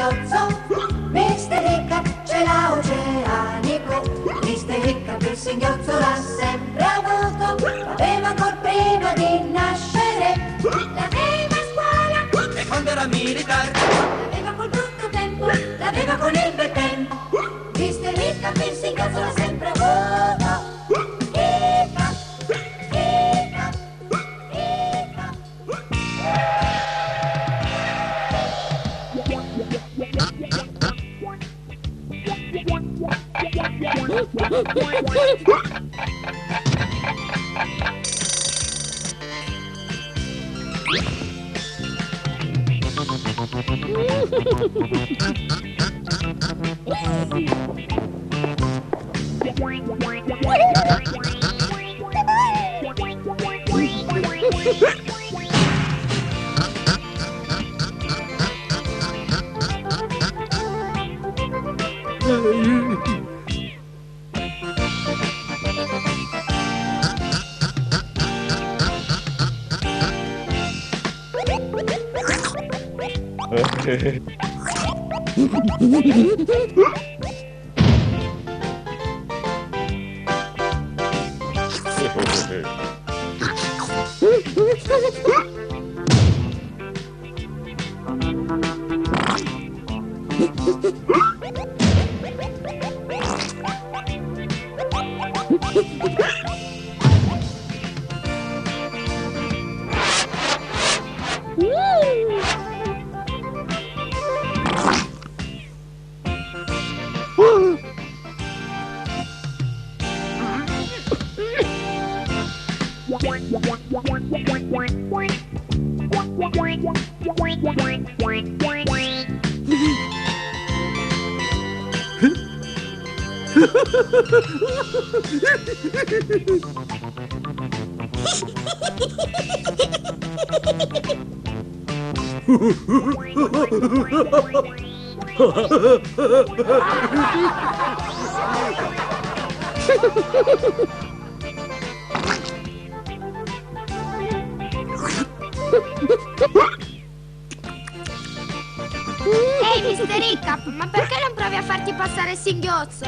singhiozzo. Mister Hiccup ce l'ha oceanico, Mister Hiccup il singhiozzo l'ha sempre avuto. L'aveva ancor prima di nascere, l'aveva a scuola e quando era militare, l'aveva col brutto tempo, l'aveva con il bel tempo. Mister Hiccup il singhiozzo l'ha sempre avuto. Hiccup, Hiccup, Hiccup. Ehi, Mister Hiccup, ma perché non provi a farti passare il singhiozzo?